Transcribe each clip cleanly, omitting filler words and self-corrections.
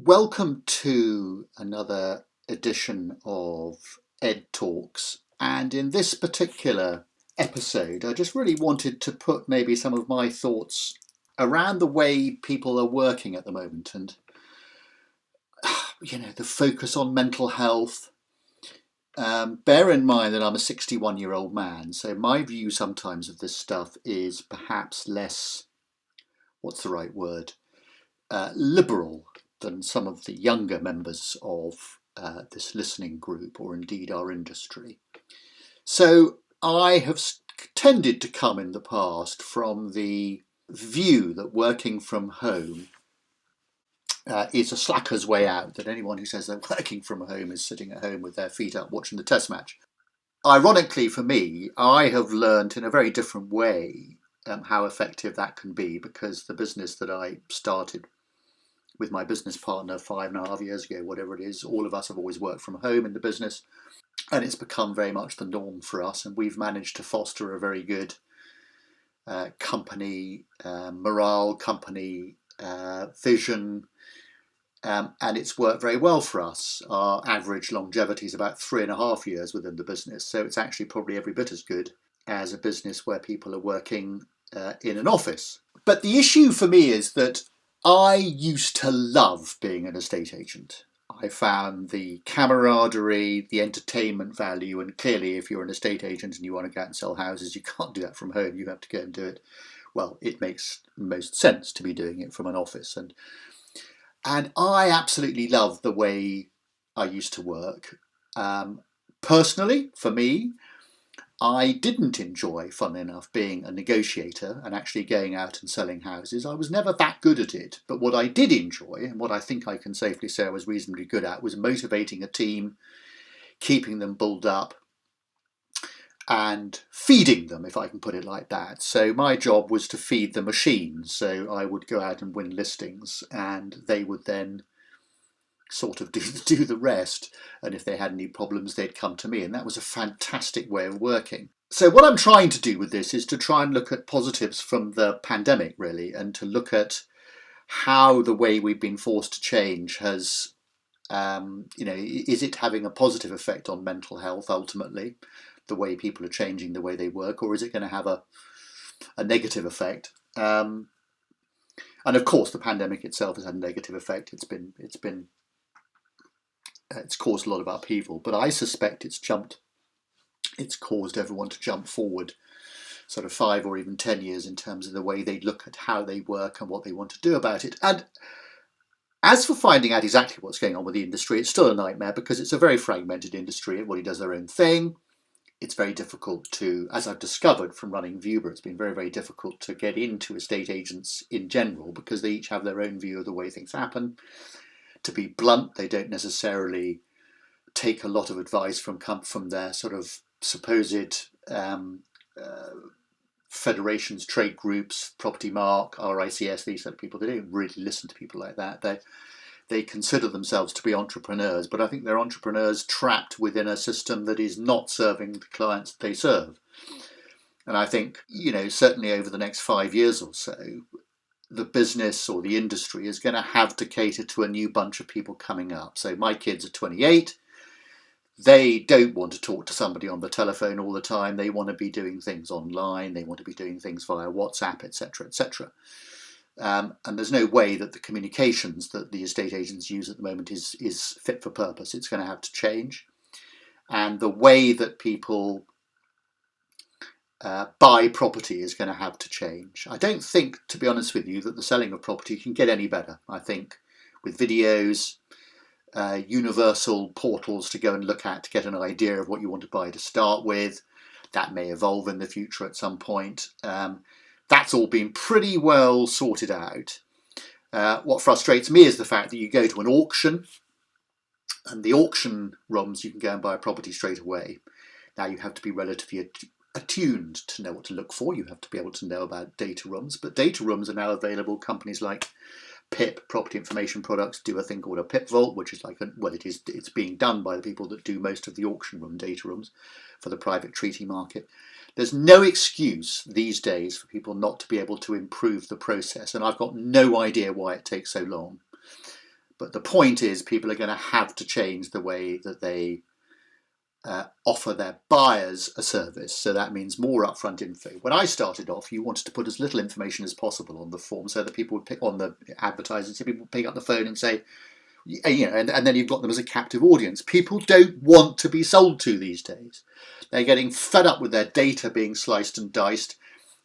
Welcome to another edition of Ed Talks. And in this particular episode, I just really wanted to put maybe some of my thoughts around the way people are working at the moment and, the focus on mental health. Bear in mind that I'm a 61-year-old man, so my view sometimes of this stuff is perhaps less, what's the right word, liberal than some of the younger members of this listening group or indeed our industry. So I have tended to come in the past from the view that working from home is a slacker's way out, that anyone who says they're working from home is sitting at home with their feet up watching the test match. Ironically for me, I have learned in a very different way how effective that can be, because the business that I started with my business partner 5.5 years ago, whatever it is, all of us have always worked from home in the business, and it's become very much the norm for us, and we've managed to foster a very good company morale, company vision, and it's worked very well for us. Our average longevity is about 3.5 years within the business, so it's actually probably every bit as good as a business where people are working in an office. But the issue for me is that I used to love being an estate agent. I found the camaraderie, the entertainment value, and clearly if you're an estate agent and you want to go out and sell houses, you can't do that from home. You have to go and do it. Well, it makes most sense to be doing it from an office. And I absolutely love the way I used to work. Personally, for me, I didn't enjoy, funnily enough, being a negotiator and actually going out and selling houses. I was never that good at it. But what I did enjoy, and what I think I can safely say I was reasonably good at, was motivating a team, keeping them bulled up, and feeding them, if I can put it like that. So my job was to feed the machine. So I would go out and win listings, and they would then sort of do the rest, and if they had any problems they'd come to me, and that was a fantastic way of working. So what I'm trying to do with this is to try and look at positives from the pandemic, really, and to look at how the way we've been forced to change has is it having a positive effect on mental health ultimately, the way people are changing the way they work, or is it going to have a negative effect? And of course the pandemic itself has had a negative effect. It's caused a lot of upheaval, but I suspect it's caused everyone to jump forward sort of 5 or even 10 years in terms of the way they look at how they work and what they want to do about it. And as for finding out exactly what's going on with the industry, it's still a nightmare because it's a very fragmented industry. Everybody does their own thing. It's very difficult to, as I've discovered from running Vuber, it's been very, very difficult to get into estate agents in general because they each have their own view of the way things happen. To be blunt, they don't necessarily take a lot of advice from their sort of supposed federations, trade groups, Property Mark, RICS, these sort of people. They don't really listen to people like that. They consider themselves to be entrepreneurs, but I think they're entrepreneurs trapped within a system that is not serving the clients they serve. And I think, certainly over the next 5 years or so, the business or the industry is going to have to cater to a new bunch of people coming up. So my kids are 28. They don't want to talk to somebody on the telephone all the time. They want to be doing things online. They want to be doing things via WhatsApp, etc., etc. And there's no way that the communications that the estate agents use at the moment is fit for purpose. It's going to have to change. And the way that people buy property is going to have to change. I don't think, to be honest with you, that the selling of property can get any better. I think with videos, universal portals to go and look at to get an idea of what you want to buy to start with, that may evolve in the future at some point. That's all been pretty well sorted out. What frustrates me is the fact that you go to an auction, and the auction rooms, you can go and buy a property straight away. Now you have to be relatively attuned to know what to look for. You have to be able to know about data rooms, but data rooms are now available. Companies like PIP, Property Information Products, do a thing called a PIP Vault, which is it's being done by the people that do most of the auction room data rooms for the private treaty market. There's no excuse these days for people not to be able to improve the process, and I've got no idea why it takes so long. But the point is, people are going to have to change the way that they offer their buyers a service. So that means more upfront info. When I started off, you wanted to put as little information as possible on the form so that people would pick on the advertising, so people would pick up the phone and say, and then you've got them as a captive audience. People don't want to be sold to these days. They're getting fed up with their data being sliced and diced.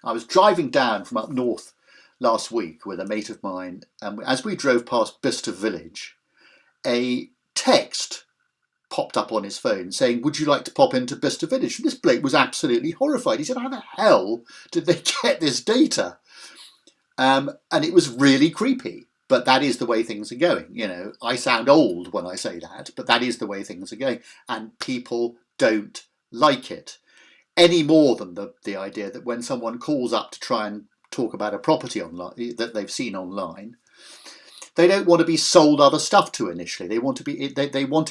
I was driving down from up north last week with a mate of mine, and as we drove past Bicester Village, a text popped up on his phone saying, "Would you like to pop into Bicester Village?" And this bloke was absolutely horrified. He said, "How the hell did they get this data?" And it was really creepy. But that is the way things are going. I sound old when I say that, but that is the way things are going. And people don't like it any more than the idea that when someone calls up to try and talk about a property online that they've seen online, they don't want to be sold other stuff to initially. They want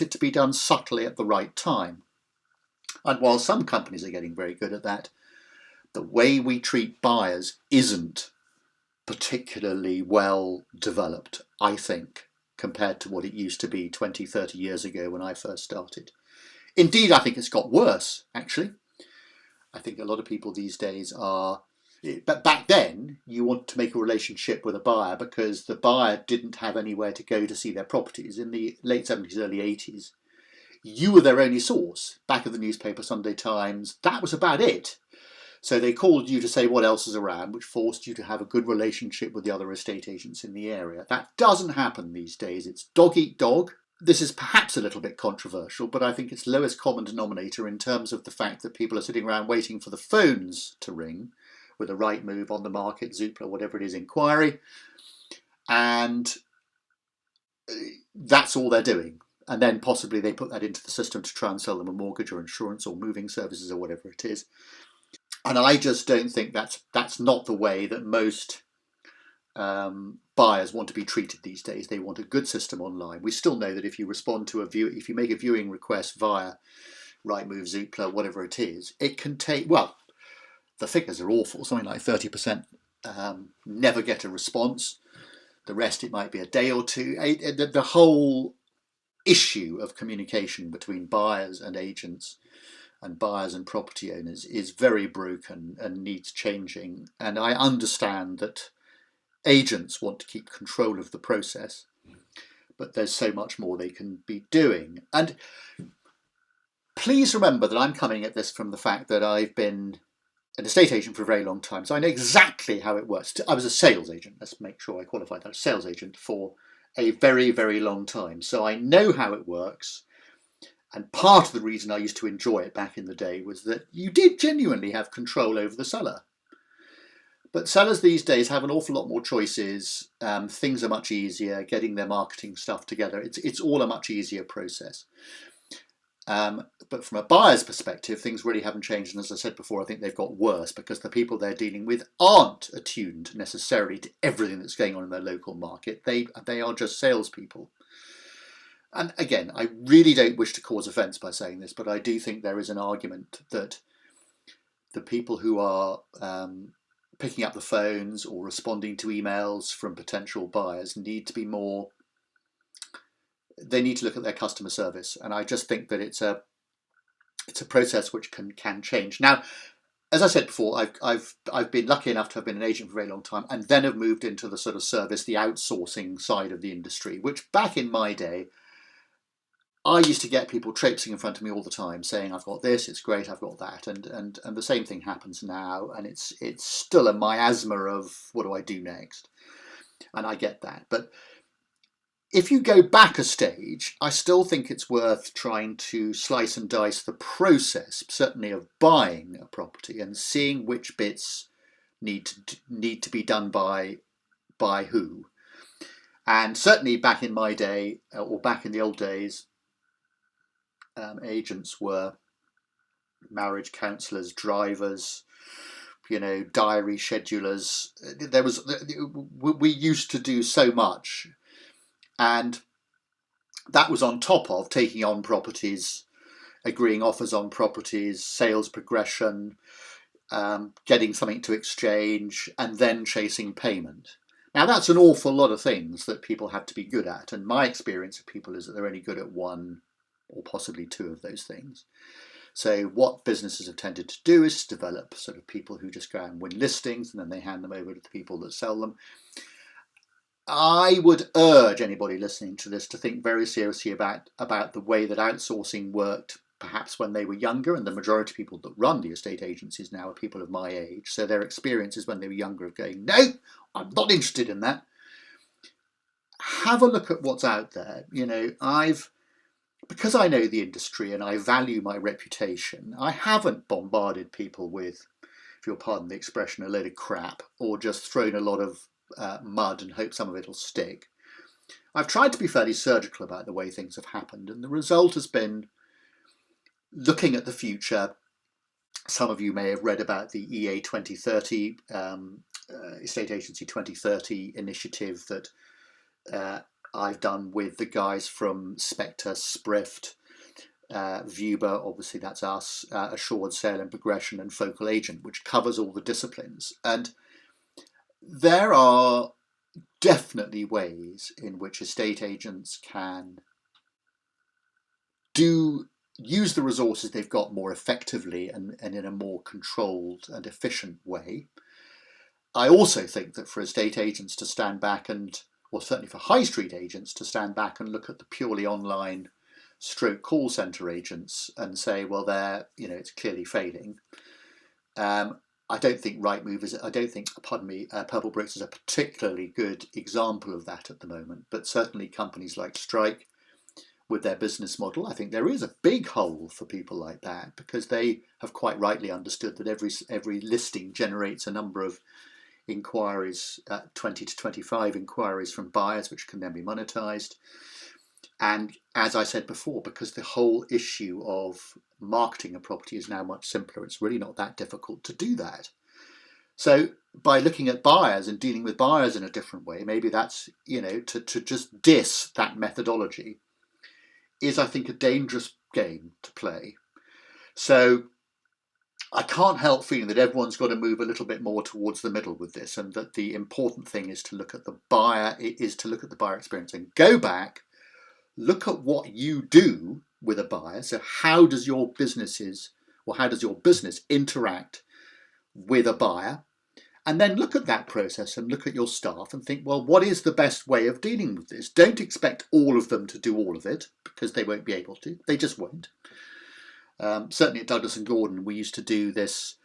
it to be done subtly at the right time. And while some companies are getting very good at that, the way we treat buyers isn't particularly well developed, I think, compared to what it used to be 20, 30 years ago when I first started. Indeed, I think it's got worse, actually. I think a lot of people these days are... But back then, you want to make a relationship with a buyer because the buyer didn't have anywhere to go to see their properties. In the late 70s, early 80s, you were their only source. Back of the newspaper, Sunday Times, that was about it. So they called you to say what else is around, which forced you to have a good relationship with the other estate agents in the area. That doesn't happen these days. It's dog eat dog. This is perhaps a little bit controversial, but I think it's lowest common denominator in terms of the fact that people are sitting around waiting for the phones to ring with a Rightmove, On the Market, Zoopla, whatever it is, inquiry. And that's all they're doing. And then possibly they put that into the system to try and sell them a mortgage or insurance or moving services or whatever it is. And I just don't think that's not the way that most buyers want to be treated these days. They want a good system online. We still know that if you respond to if you make a viewing request via Rightmove, Zoopla, whatever it is, it can take, well, the figures are awful. Something like 30% never get a response. The rest, it might be a day or two. The whole issue of communication between buyers and agents and buyers and property owners is very broken and needs changing. And I understand that agents want to keep control of the process, but there's so much more they can be doing. And please remember that I'm coming at this from the fact that I've been an estate agent for a very long time, so I know exactly how it works. I was a sales agent, let's make sure I qualify that, a sales agent for a very, very long time. So I know how it works. And part of the reason I used to enjoy it back in the day was that you did genuinely have control over the seller. But sellers these days have an awful lot more choices. Things are much easier, getting their marketing stuff together. It's all a much easier process. But from a buyer's perspective, things really haven't changed. And as I said before, I think they've got worse because the people they're dealing with aren't attuned necessarily to everything that's going on in their local market. They are just salespeople. And again, I really don't wish to cause offence by saying this, but I do think there is an argument that the people who are picking up the phones or responding to emails from potential buyers need to be more... They need to look at their customer service, and I just think that it's a process which can change. Now, as I said before, I've been lucky enough to have been an agent for a very long time, and then have moved into the sort of service, the outsourcing side of the industry, which back in my day, I used to get people traipsing in front of me all the time saying, "I've got this, it's great, I've got that," and the same thing happens now, and it's still a miasma of what do I do next, and I get that, but if you go back a stage, I still think it's worth trying to slice and dice the process, certainly of buying a property and seeing which bits need to be done by who. And certainly back in my day, or back in the old days, agents were marriage counsellors, drivers, diary schedulers. We used to do so much. And that was on top of taking on properties, agreeing offers on properties, sales progression, getting something to exchange, and then chasing payment. Now, that's an awful lot of things that people have to be good at. And my experience of people is that they're only good at one or possibly two of those things. So what businesses have tended to do is to develop sort of people who just go and win listings and then they hand them over to the people that sell them. I would urge anybody listening to this to think very seriously about the way that outsourcing worked perhaps when they were younger, and the majority of people that run the estate agencies now are people of my age. So their experiences when they were younger of going, no, I'm not interested in that. Have a look at what's out there. Because I know the industry and I value my reputation, I haven't bombarded people with, if you'll pardon the expression, a load of crap, or just thrown a lot of mud and hope some of it will stick. I've tried to be fairly surgical about the way things have happened, and the result has been looking at the future. Some of you may have read about the EA 2030, Estate Agency 2030 initiative that I've done with the guys from Spectre, Sprift, Vuber, obviously that's us, Assured Sale and Progression, and Focal Agent, which covers all the disciplines. And there are definitely ways in which estate agents can use the resources they've got more effectively and in a more controlled and efficient way. I also think that for estate agents to stand back or certainly for high street agents to stand back and look at the purely online stroke call centre agents and say, well, it's clearly failing. I don't think Purplebricks is a particularly good example of that at the moment, but certainly companies like Strike with their business model, I think there is a big hole for people like that, because they have quite rightly understood that every listing generates a number of inquiries, 20 to 25 inquiries from buyers, which can then be monetized. And as I said before, because the whole issue of marketing a property is now much simpler, it's really not that difficult to do that. So by looking at buyers and dealing with buyers in a different way, maybe that's, to just diss that methodology is, I think, a dangerous game to play. So I can't help feeling that everyone's got to move a little bit more towards the middle with this, and that the important thing is to look at the buyer experience and go back, look at what you do with a buyer. So how does your business interact with a buyer? And then look at that process and look at your staff and think, well, what is the best way of dealing with this? Don't expect all of them to do all of it, because they won't be able to. They just won't. Certainly at Douglas and Gordon, we used to do this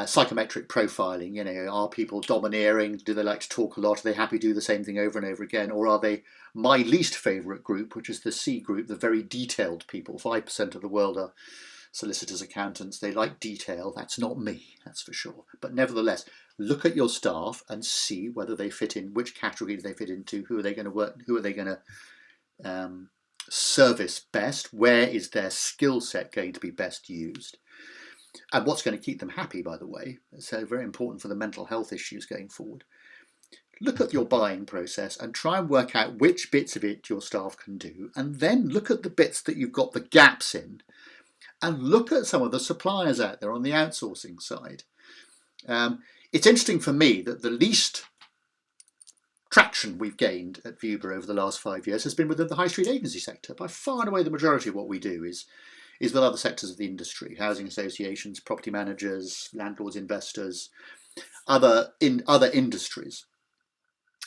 psychometric profiling. Are people domineering? Do they like to talk a lot? Are they happy to do the same thing over and over again? Or are they my least favourite group, which is the C group, the very detailed people? 5% of the world are solicitors, accountants. They like detail. That's not me, that's for sure. But nevertheless, look at your staff and see whether they fit in, which category do they fit into, who are they going to work, who are they going to service best, where is their skill set going to be best used, and what's going to keep them happy, by the way. So very important for the mental health issues going forward. Look at your buying process and try and work out which bits of it your staff can do, and then look at the bits that you've got the gaps in, and look at some of the suppliers out there on the outsourcing side. It's interesting for me that the least traction we've gained at Vuber over the last 5 years has been within the high street agency sector. By far and away the majority of what we do is with other sectors of the industry: housing associations, property managers, landlords, investors, other industries.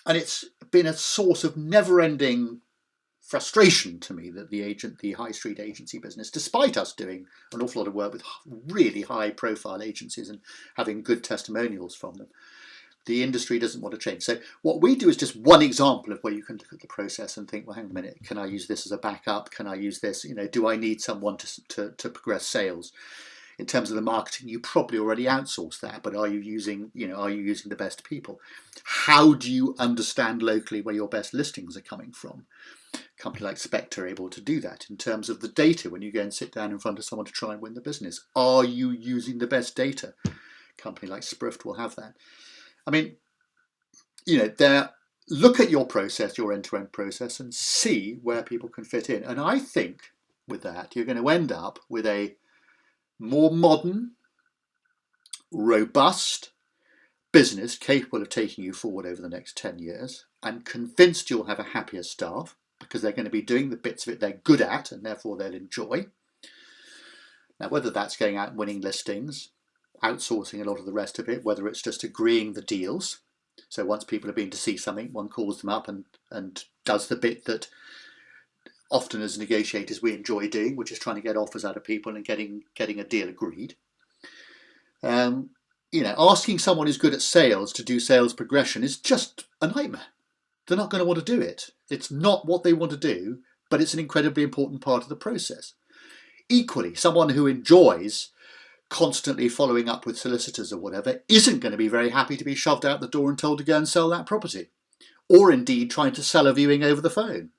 And it's been a source of never-ending frustration to me that the high street agency business, despite us doing an awful lot of work with really high profile agencies and having good testimonials from them, the industry doesn't want to change. So what we do is just one example of where you can look at the process and think, well, hang on a minute, can I use this as a backup? Can I use this? Do I need someone to progress sales? In terms of the marketing, you probably already outsource that, but are you using the best people? How do you understand locally where your best listings are coming from? A company like Spectre are able to do that in terms of the data. When you go and sit down in front of someone to try and win the business, are you using the best data? A company like Sprift will have that. I mean, look at your process, your end-to-end process, and see where people can fit in. And I think with that, you're going to end up with a more modern, robust, business capable of taking you forward over the next 10 years. I'm convinced you'll have a happier staff because they're going to be doing the bits of it they're good at and therefore they'll enjoy. Now, whether that's going out and winning listings, outsourcing a lot of the rest of it, whether it's just agreeing the deals. So once people have been to see something, one calls them up and does the bit that often as negotiators we enjoy doing, which is trying to get offers out of people and getting a deal agreed. Asking someone who's good at sales to do sales progression is just a nightmare. They're not going to want to do it. It's not what they want to do, but it's an incredibly important part of the process. Equally, someone who enjoys constantly following up with solicitors or whatever isn't going to be very happy to be shoved out the door and told to go and sell that property, or indeed trying to sell a viewing over the phone.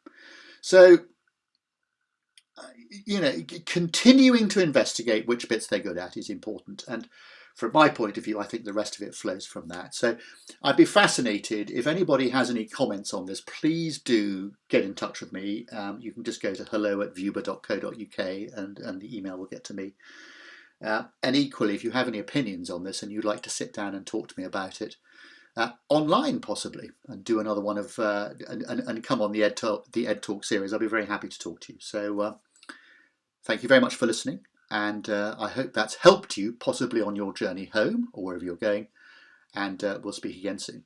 So, continuing to investigate which bits they're good at is important. And from my point of view, I think the rest of it flows from that. So I'd be fascinated if anybody has any comments on this, please do get in touch with me. You can just go to hello@vuber.co.uk and the email will get to me. And equally, if you have any opinions on this and you'd like to sit down and talk to me about it, online possibly, and do another one of and come on the Ed Talk series, I'll be very happy to talk to you. So thank you very much for listening, and I hope that's helped you possibly on your journey home or wherever you're going, and we'll speak again soon.